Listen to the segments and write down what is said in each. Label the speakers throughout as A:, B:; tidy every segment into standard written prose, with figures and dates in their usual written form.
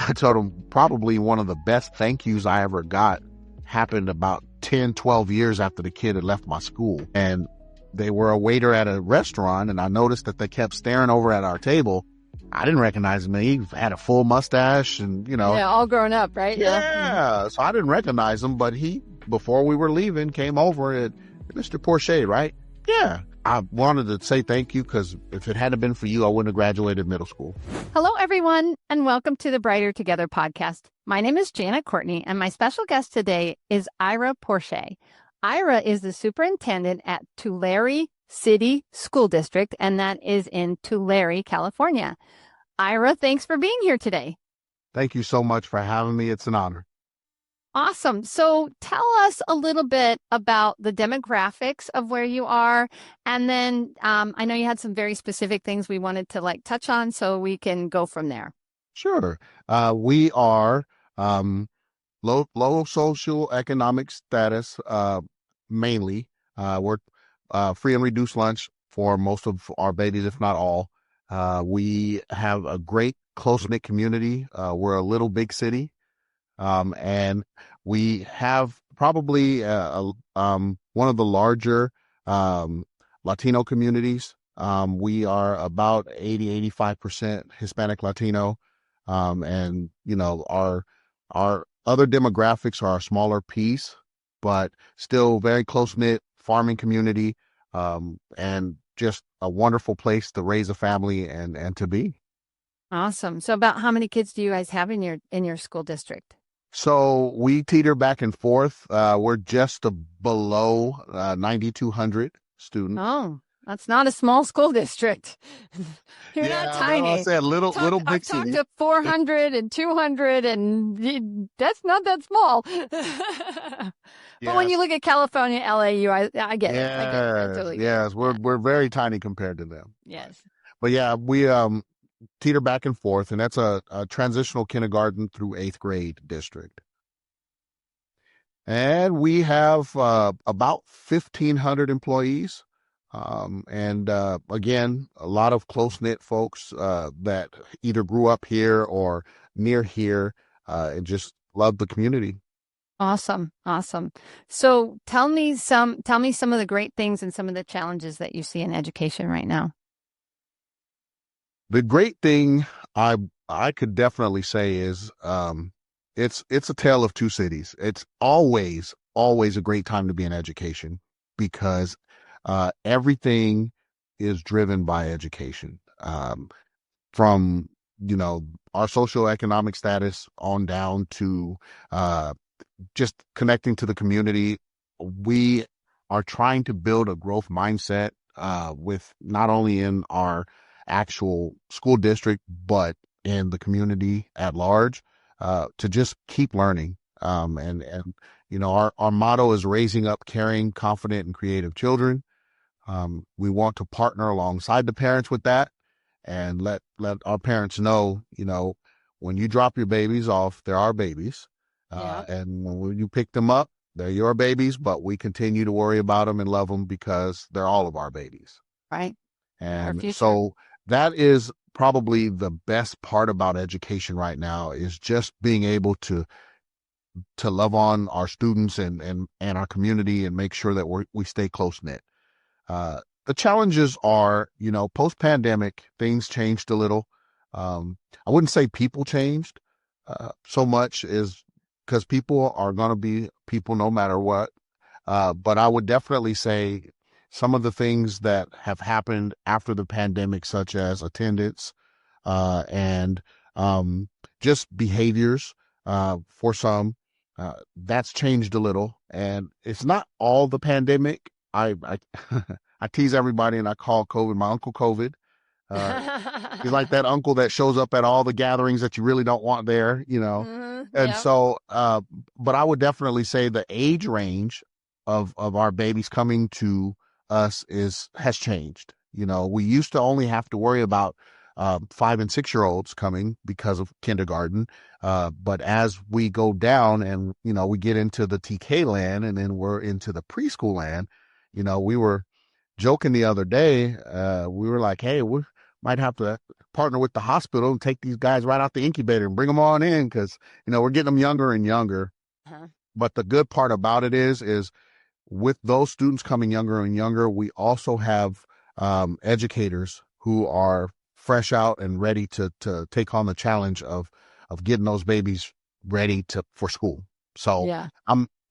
A: I told him probably one of the best thank yous I ever got happened about 10, 12 years after the kid had left my school. And they were a waiter at a restaurant, and I noticed that they kept staring over at our table. I didn't recognize him. He had a full mustache and,
B: Yeah, all grown up, right?
A: Yeah. So I didn't recognize him, but he, before we were leaving, came over and, Mr. Porche, right? Yeah. I wanted to say thank you because if it hadn't been for you, I wouldn't have graduated middle school.
B: Hello, everyone, and welcome to the Brighter Together podcast. My name is Janet Courtney, and my special guest today is Ira Porche. Ira is the superintendent at Tulare City School District, and that is in Tulare, California. Ira, thanks for being here today.
A: Thank you so much for having me. It's an honor.
B: Awesome. So tell us a little bit about the demographics of where you are. And then I know you had some very specific things we wanted to touch on, so we can go from there.
A: Sure. We are low socioeconomic status, mainly. We're free and reduced lunch for most of our babies, if not all. We have a great close-knit community. We're a little big city. And we have probably one of the larger Latino communities. We are about 85% Hispanic Latino. And, our other demographics are a smaller piece, but still very close-knit farming community, and just a wonderful place to raise a family and to be.
B: Awesome. So about how many kids do you guys have in your school district?
A: So we teeter back and forth. We're just below 9,200 students.
B: Oh, that's not a small school district. You're not tiny.
A: I said little big city.
B: I've talked to 400 and 200, and that's not that small. But when you look at California, LA, I get it. I totally
A: yes, we're very tiny compared to them.
B: Yes.
A: But yeah, we teeter back and forth, and that's a transitional kindergarten through 8th grade district. And we have about 1,500 employees. And again, a lot of close-knit folks that either grew up here or near here and just love the community.
B: Awesome. So tell me some of the great things and some of the challenges that you see in education right now.
A: The great thing I could definitely say is it's a tale of two cities. It's always a great time to be in education because everything is driven by education. From our socioeconomic status on down to just connecting to the community. We are trying to build a growth mindset with not only in our actual school district, but in the community at large, to just keep learning. And our motto is raising up caring, confident, and creative children. We want to partner alongside the parents with that and let our parents know, when you drop your babies off, they're our babies. And when you pick them up, they're your babies, but we continue to worry about them and love them because they're all of our babies.
B: Right.
A: And so that is probably the best part about education right now is just being able to love on our students and our community and make sure that we stay close knit. The challenges are, post-pandemic, things changed a little. I wouldn't say people changed so much as because people are going to be people no matter what. But I would definitely say some of the things that have happened after the pandemic, such as attendance and just behaviors for some, that's changed a little. And it's not all the pandemic. I tease everybody and I call COVID my Uncle COVID. He's like that uncle that shows up at all the gatherings that you really don't want there, And so, but I would definitely say the age range of our babies coming to us has changed. We used to only have to worry about 5 and 6 year olds coming because of kindergarten. But as we go down and, we get into the TK land and then we're into the preschool land, we were joking the other day. We were like, hey, might have to partner with the hospital and take these guys right out the incubator and bring them on in because, we're getting them younger and younger.
B: Uh-huh.
A: But the good part about it is with those students coming younger and younger, we also have educators who are fresh out and ready to take on the challenge of getting those babies ready for school. So
B: Yeah.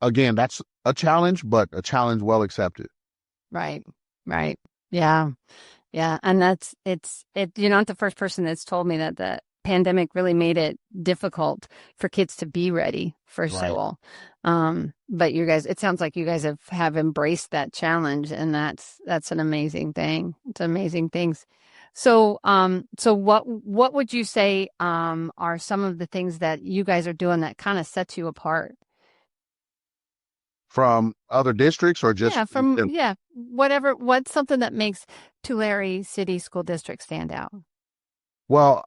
A: again, that's a challenge, but a challenge well accepted.
B: Right. Right. Yeah. Yeah. And you're not the first person that's told me that the pandemic really made it difficult for kids to be ready for
A: Right.
B: school. But you guys, it sounds like you guys have embraced that challenge, and that's an amazing thing. It's amazing things. So what would you say are some of the things that you guys are doing that kind of sets you apart?
A: From other districts or just
B: What's something that makes Tulare City School District stand out?
A: well,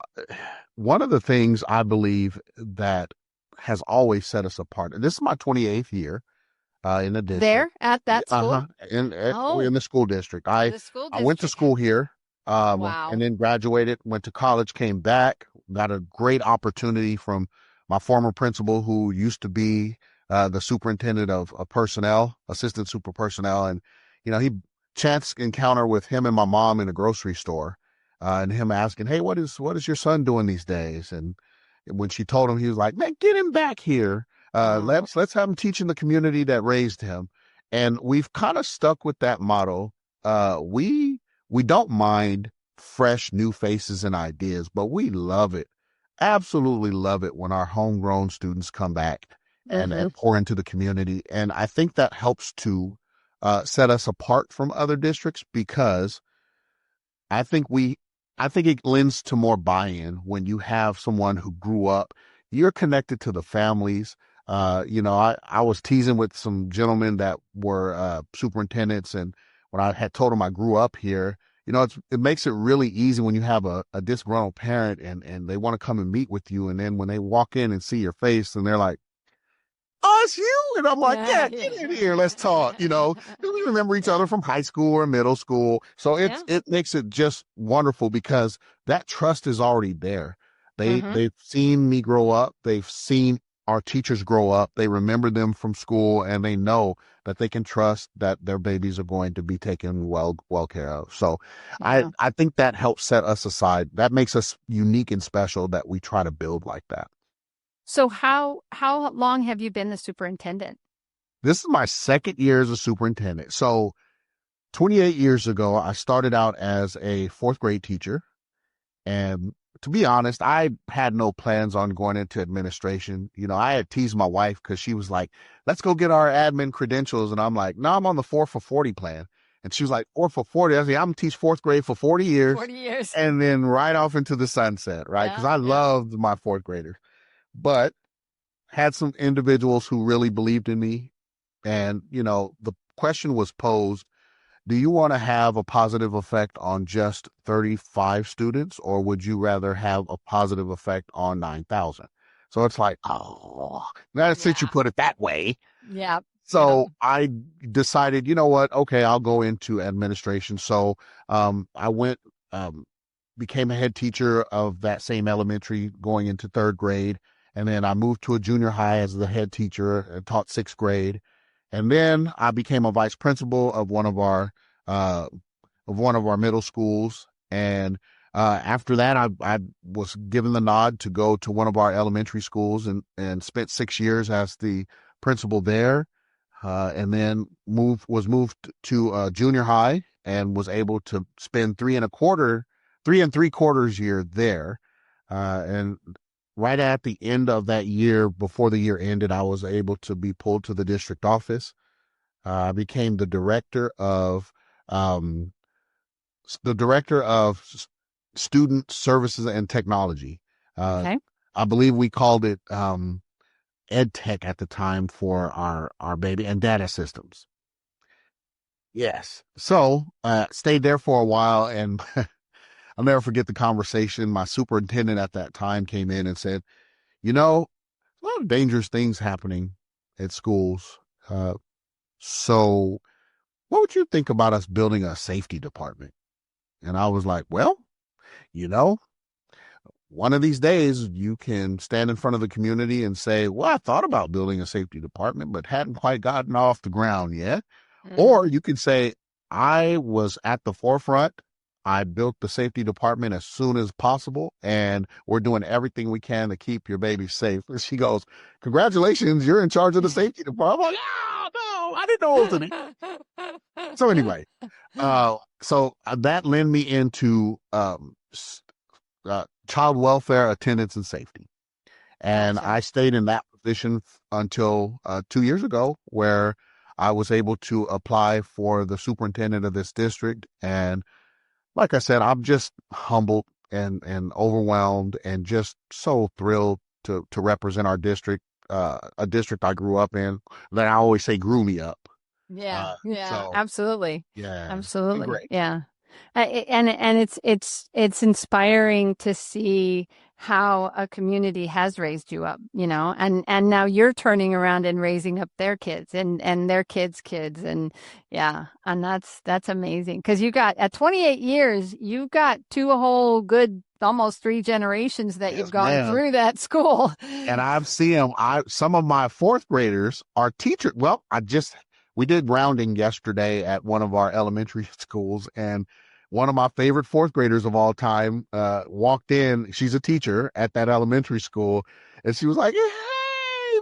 A: one of the things I believe that has always set us apart, and this is my 28th year in the district.
B: There at that school?
A: Uh-huh.
B: Oh,
A: In the school district. I
B: the school
A: I went to
B: district.
A: school here, and
B: Wow.
A: then graduated, went to college, came back, got a great opportunity from my former principal who used to be the superintendent of personnel, assistant super personnel. And, he chance encounter with him and my mom in a grocery store, and him asking, "Hey, what is your son doing these days?" And when she told him, he was like, "Man, get him back here.
B: Oh,
A: Let's have him teach in the community that raised him." And we've kind of stuck with that motto. We don't mind fresh new faces and ideas, but we love it, absolutely love it when our homegrown students come back
B: mm-hmm.
A: and pour into the community. And I think that helps to set us apart from other districts because I think I think it lends to more buy-in when you have someone who grew up. You're connected to the families. I was teasing with some gentlemen that were superintendents, and when I had told them I grew up here, it makes it really easy when you have a disgruntled parent and they want to come and meet with you, and then when they walk in and see your face, and they're like, "Oh, it's you." And I'm like,
B: Yeah,
A: "Yeah, get in here. Let's talk."
B: yeah.
A: We remember each other from high school or middle school. So
B: Yeah.
A: it makes it just wonderful because that trust is already there.
B: Mm-hmm.
A: They've seen me grow up. They've seen our teachers grow up. They remember them from school and they know that they can trust that their babies are going to be taken well care of. So
B: Yeah.
A: I think that helps set us aside. That makes us unique and special that we try to build like that.
B: So how long have you been the superintendent?
A: This is my second year as a superintendent. So 28 years ago, I started out as a fourth grade teacher. And to be honest, I had no plans on going into administration. I had teased my wife because she was like, "Let's go get our admin credentials." And I'm like, "No, I'm on the 4 for 40 plan." And she was like, "4 for 40." I said, "I'm going to teach fourth grade for 40 years
B: 40 years.
A: and then right off into the sunset," right? Because
B: Yeah,
A: I
B: yeah.
A: loved my fourth graders. But had some individuals who really believed in me. And, the question was posed, do you want to have a positive effect on just 35 students, or would you rather have a positive effect on 9,000? So it's like, oh, now since you
B: Yeah.
A: put it that way.
B: Yeah. Yeah.
A: So I decided, you know what? Okay, I'll go into administration. So I went, um, became a head teacher of that same elementary going into third grade. And then I moved to a junior high as the head teacher and taught sixth grade. And then I became a vice principal uh, of one of our middle schools. And after that, I was given the nod to go to one of our elementary schools and spent 6 years as the principal there. And then was moved to junior high and was able to spend 3 and 3/4 year there. And right at the end of that year, before the year ended, I was able to be pulled to the district office. I became um, the director of student services and technology. Uh,
B: Okay.
A: I believe we called it ed tech at the time for our baby and data systems. Yes. So stayed there for a while, and I'll never forget the conversation. My superintendent at that time came in and said, a lot of dangerous things happening at schools. So what would you think about us building a safety department? And I was like, well, You know, one of these days you can stand in front of the community and say, well, I thought about building a safety department, but hadn't quite gotten off the ground yet. Or
B: Mm.
A: you can say, I was at the forefront. I built the safety department as soon as possible, and we're doing everything we can to keep your baby safe. And she goes, congratulations, you're in charge of the safety department. I'm like, oh, no, I didn't know it was an. So anyway, that led me into child welfare, attendance, and safety. And
B: Gotcha.
A: I stayed in that position until 2 years ago, where I was able to apply for the superintendent of this district. And like I said, I'm just humbled and overwhelmed and just so thrilled to represent our district, a district I grew up in that I always say grew me up.
B: Yeah, yeah,
A: So
B: absolutely.
A: yeah, it's been
B: Absolutely.
A: great.
B: Yeah. And it's inspiring to see how a community has raised you up, and now you're turning around and raising up their kids and their kids and yeah, and that's amazing because you got at 28 years, you got two whole good almost three generations that you've
A: Yes,
B: gone
A: ma'am.
B: through that school.
A: And I've seen them. Some of my fourth graders are teachers. Well, we did rounding yesterday at one of our elementary schools, and one of my favorite fourth graders of all time walked in. She's a teacher at that elementary school, and she was like, "Hey,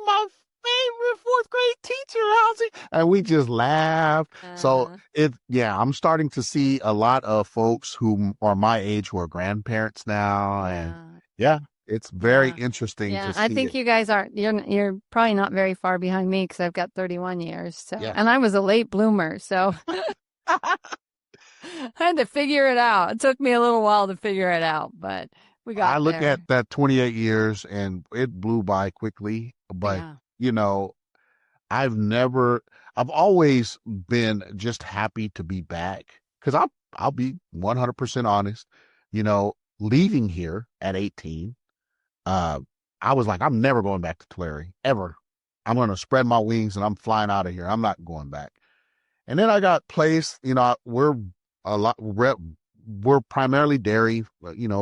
A: my favorite fourth grade teacher, how's he?" And we just laughed. So
B: Uh-huh.
A: yeah, I'm starting to see a lot of folks who are my age who are grandparents now, and
B: Yeah.
A: yeah, it's very
B: Yeah.
A: interesting to
B: Yeah, I
A: see
B: think
A: it.
B: you guys are you're probably not very far behind me because I've got 31 years. So,
A: Yes.
B: and I was a late bloomer, so I had to figure it out. It took me a little while to figure it out, but we
A: I
B: got
A: look at
B: there.
A: that 28 years and it blew by quickly, but
B: Yeah.
A: you know, I've never, I've always been just happy to be back because I'll be 100% honest, leaving here at 18, uh, I was like, I'm never going back to Tulare ever. I'm going to spread my wings and I'm flying out of here. I'm not going back. And then I got placed, a lot, we're primarily dairy,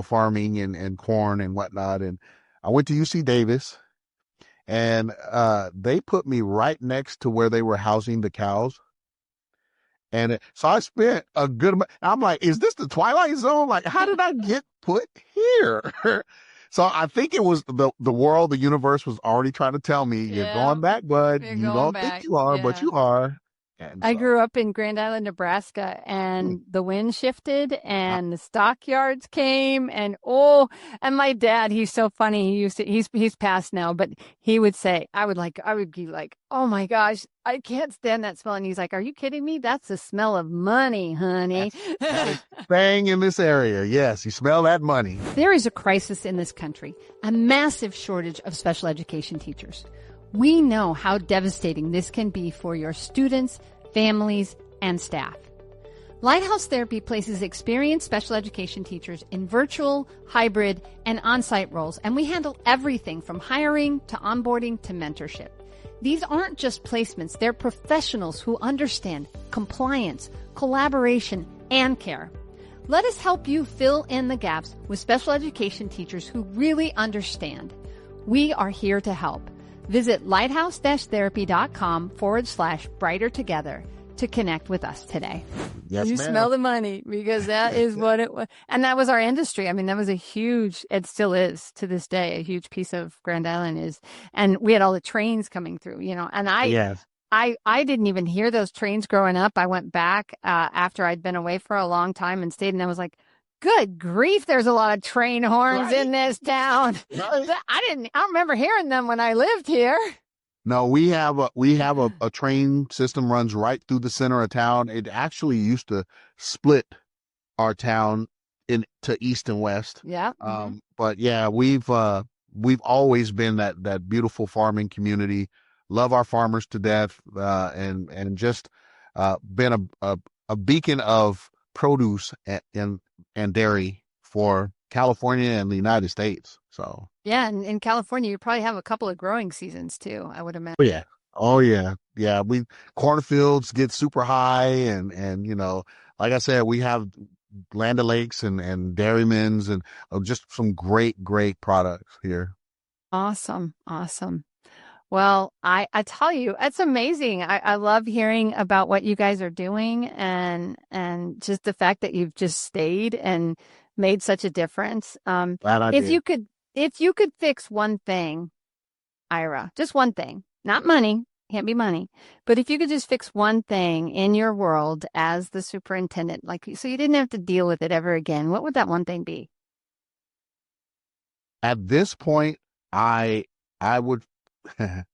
A: farming and corn and whatnot. And I went to UC Davis, and they put me right next to where they were housing the cows. And so I spent a good amount. I'm like, is this the Twilight Zone? Like, how did I get put here? So I think it was the world, the universe was already trying to tell me, you're
B: Yeah,
A: going back, bud.
B: we're
A: You
B: going
A: don't think
B: back.
A: you are, but
B: Yeah.
A: you are. And
B: I
A: so,
B: grew up in Grand Island, Nebraska,
A: hmm,
B: and the wind shifted
A: I,
B: and the stockyards came and my dad, he's so funny. He's passed now, but he would say, I would be like, oh my gosh, I can't stand that smell. And he's like, are you kidding me? That's the smell of money, honey.
A: that is the thing in this area. Yes, you smell that money.
B: There is a crisis in this country, a massive shortage of special education teachers. We know how devastating this can be for your students, families, and staff. Lighthouse Therapy places experienced special education teachers in virtual, hybrid, and on-site roles, and we handle everything from hiring to onboarding to mentorship. These aren't just placements, they're professionals who understand compliance, collaboration, and care. Let us help you fill in the gaps with special education teachers who really understand. We are here to help. Visit lighthouse-therapy.com/brighter together to connect with us today.
A: Yes,
B: You
A: ma'am.
B: smell the money because that is what it was. And that was our industry. I mean, that was it still is to this day, a huge piece of Grand Island is. And we had all the trains coming through, and
A: Yes.
B: I didn't even hear those trains growing up. I went back after I'd been away for a long time and stayed, and I was like, good grief, there's a lot of train horns
A: Right.
B: in this town.
A: Right.
B: I don't remember hearing them when I lived here.
A: No, we have a train system runs right through the center of town. It actually used to split our town into east and west.
B: Yeah. Mm-hmm.
A: But yeah, we've always been that beautiful farming community. Love our farmers to death, and just been a beacon of produce and dairy for California and the United States. So.
B: Yeah, and in California, you probably have a couple of growing seasons too, I would imagine.
A: Oh yeah. Oh yeah. Yeah. Cornfields get super high, and like I said, we have Land O'Lakes and Dairymen's and just some great products here.
B: Awesome. Awesome. Well, I tell you, it's amazing. I love hearing about what you guys are doing and just the fact that you've just stayed and made such a difference.
A: Glad I
B: If
A: did.
B: you could if you could fix one thing, Ira, just one thing, not money, can't be money, but if you could just fix one thing in your world as the superintendent, like so you didn't have to deal with it ever again, what would that one thing be?
A: At this point, I would, and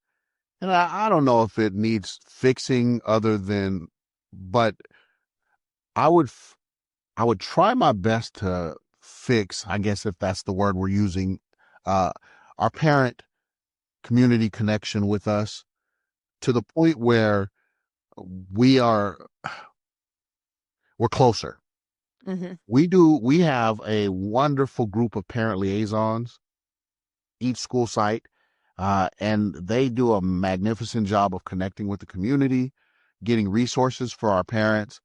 A: I don't know if it needs fixing other than, but I would I would try my best to fix, I guess if that's the word we're using, uh, our parent community connection with us to the point where we are we're closer.
B: Hmm.
A: We have a wonderful group of parent liaisons each school site, and they do a magnificent job of connecting with the community, getting resources for our parents.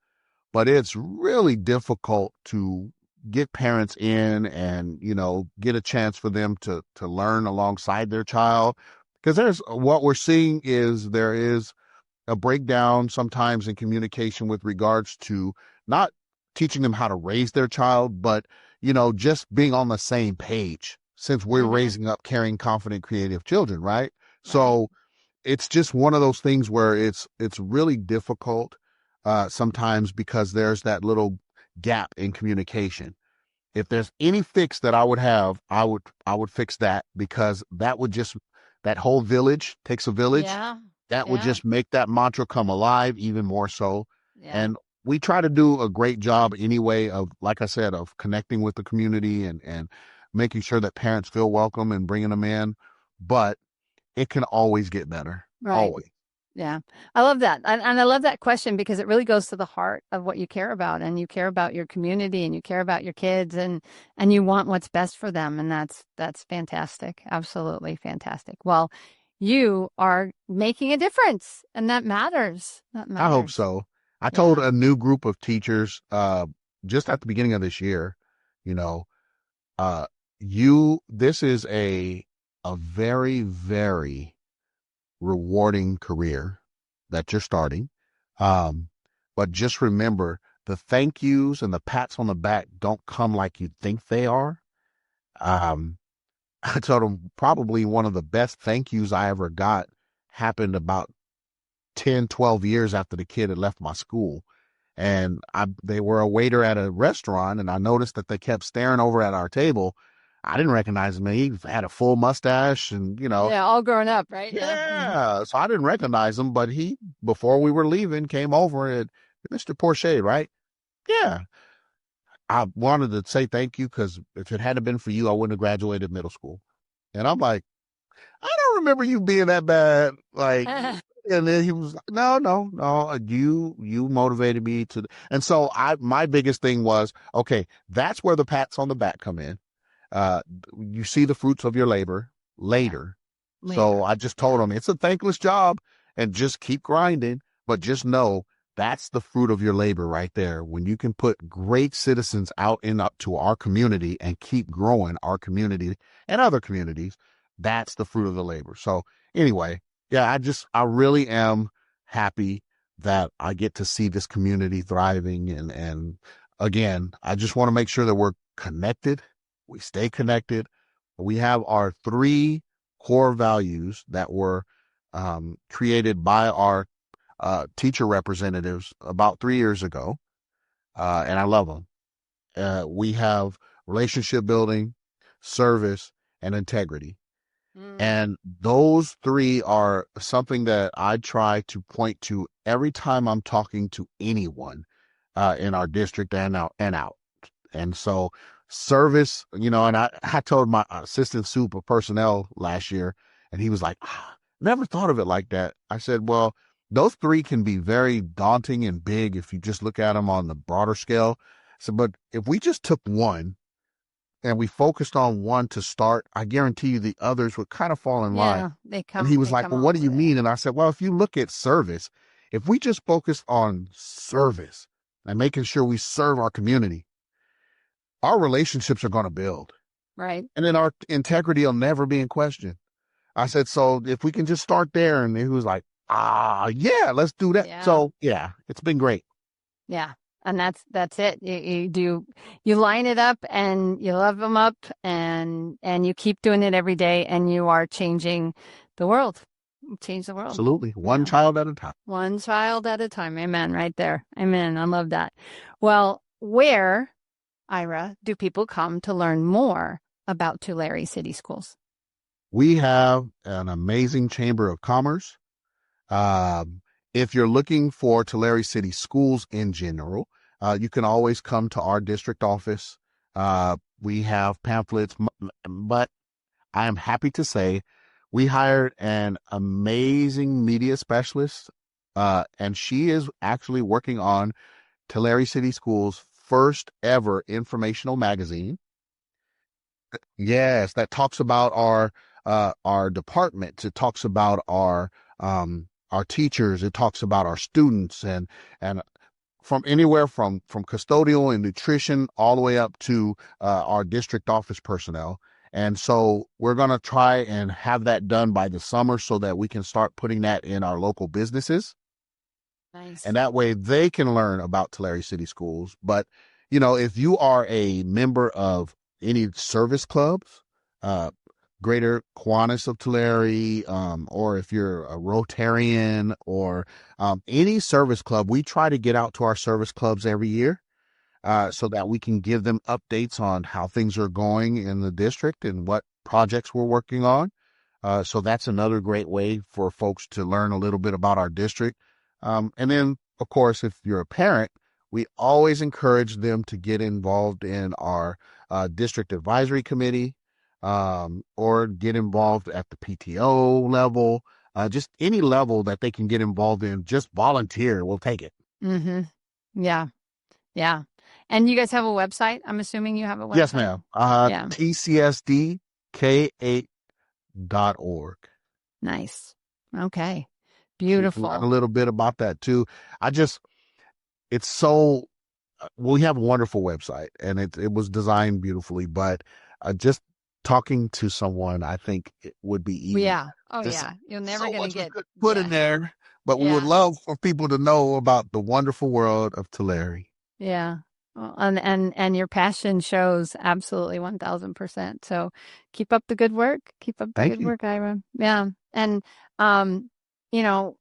A: But it's really difficult to get parents in and get a chance for them to learn alongside their child, because there's what we're seeing is there is a breakdown sometimes in communication with regards to not teaching them how to raise their child, but just being on the same page, since we're
B: Hmm.
A: raising up caring, confident, creative children, right?
B: Right.
A: So it's just one of those things where it's really difficult sometimes, because there's that little gap in communication. If there's any fix that I would have, I would fix that, because that whole village takes a village.
B: Yeah.
A: That would
B: Yeah.
A: just make that mantra come alive even more so.
B: Yeah.
A: And we try to do a great job anyway of, like I said, of connecting with the community and making sure that parents feel welcome and bringing them in. But it can always get better.
B: Right.
A: Always.
B: Yeah. I love that. And I love that question because it really goes to the heart of what you care about and you care about your community and you care about your kids and you want what's best for them and that's fantastic. Absolutely fantastic. Well, you are making a difference and that matters. That
A: I hope
B: matters.
A: so. I told
B: Yeah.
A: a new group of teachers just at the beginning of this year, you know, uh, this is a very, very rewarding career that you're starting. Um, but just remember, the thank yous and the pats on the back don't come like you think they are. Um, I told them probably one of the best thank yous I ever got happened about 10, 12 years after the kid had left my school. And they were a waiter at a restaurant, and I noticed that they kept staring over at our table. I didn't recognize him. He had a full mustache, and
B: Yeah, all grown up, right? Yeah.
A: yeah. So I didn't recognize him, but he, before we were leaving, came over and, Mr. Porche, right? Yeah. I wanted to say thank you, because if it hadn't been for you, I wouldn't have graduated middle school. And I'm like, I don't remember you being that bad. Like, and then he was like, no, you motivated me to. And so my biggest thing was, okay, that's where the pats on the back come in. Uh, you see the fruits of your labor
B: Yeah.
A: later. So
B: Later.
A: I just told
B: Yeah.
A: him it's a thankless job and just keep grinding, but just know that's the fruit of your labor right there. When you can put great citizens out in up to our community and keep growing our community and other communities, that's the fruit of the labor. So anyway, yeah, I really am happy that I get to see this community thriving. And again, I just want to make sure that we're connected. We stay connected. We have our three core values that were created by our teacher representatives about 3 years ago, and I love them. We have relationship building, service, and integrity.
B: Mm.
A: And those three are something that I try to point to every time I'm talking to anyone in our district and out. And so service, and I told my assistant super personnel last year, and he was like, never thought of it like that. I said, well, those three can be very daunting and big if you just look at them on the broader scale. So, but if we just took one and we focused on one to start, I guarantee you the others would kind of fall in line.
B: Yeah,
A: And he was
B: they
A: like,
B: come
A: well, what do
B: along
A: you
B: with it.
A: mean? And I said, well, if you look at service, if we just focus on service and making sure we serve our community, our relationships are going to build.
B: Right.
A: And then our integrity will never be in question. I said, so if we can just start there. And he was like, yeah, let's do that.
B: Yeah.
A: So yeah, it's been great.
B: Yeah. And that's it. You line it up and you love them up and you keep doing it every day and you are changing the world. Change the world.
A: Absolutely. One
B: Yeah.
A: child at a time.
B: One child at a time. Amen. Right there. Amen. I love that. Well, where, Ira, do people come to learn more about Tulare City Schools?
A: We have an amazing Chamber of Commerce. Um, if you're looking for Tulare City Schools in general, you can always come to our district office. We have pamphlets, but I am happy to say we hired an amazing media specialist, and she is actually working on Tulare City Schools' first ever informational magazine. Yes, that talks about our departments. It talks about our teachers. It talks about our students and from anywhere from custodial and nutrition all the way up to our district office personnel. And so we're going to try and have that done by the summer so that we can start putting that in our local businesses.
B: Nice.
A: And that way they can learn about Tulare City Schools. But, if you are a member of any service clubs, uh, Greater Kiwanis of Tulare, or if you're a Rotarian or any service club, we try to get out to our service clubs every year so that we can give them updates on how things are going in the district and what projects we're working on. So that's another great way for folks to learn a little bit about our district. And then, of course, if you're a parent, we always encourage them to get involved in our district advisory committee or get involved at the PTO level, just any level that they can get involved in. Just volunteer. We'll take it.
B: Mm-hmm. Yeah. Yeah. And you guys have a website? I'm assuming you have a website.
A: Yes, ma'am.
B: Yeah.
A: TCSDK8.org.
B: Nice. Okay.
A: So you can learn a
B: Beautiful.
A: little bit about that too. It's so, we have a wonderful website and it was designed beautifully, but just talking to someone, I think it would be easy.
B: Yeah. Oh,
A: There's
B: yeah. You're never
A: so
B: going to
A: much we
B: get,
A: could put in
B: yeah.
A: there, but we would
B: Yeah.
A: love for people to know about the wonderful world of Tulare.
B: Yeah. Well, and your passion shows absolutely 1000%. So keep up the good work. Keep up the
A: Thank
B: good
A: you.
B: work, Ira. Yeah. And, um, you know,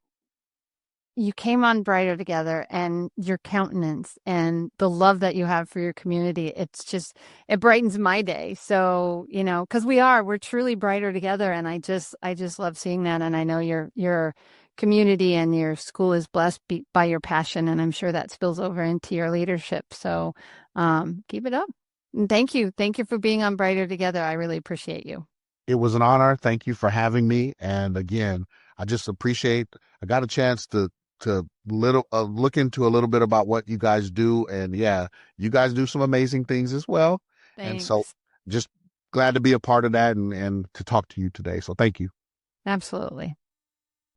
B: you came on Brighter Together and your countenance and the love that you have for your community, it brightens my day. So, because we're truly brighter together. And I just love seeing that. And I know your community and your school is blessed by your passion. And I'm sure that spills over into your leadership. So, keep it up. And thank you. Thank you for being on Brighter Together. I really appreciate you.
A: It was an honor. Thank you for having me. And again, I just appreciate, I got a chance to look into a little bit about what you guys do. And yeah, you guys do some amazing things as well. And so
B: Thanks.
A: just glad to be a part of that and to talk to you today. So thank you.
B: Absolutely.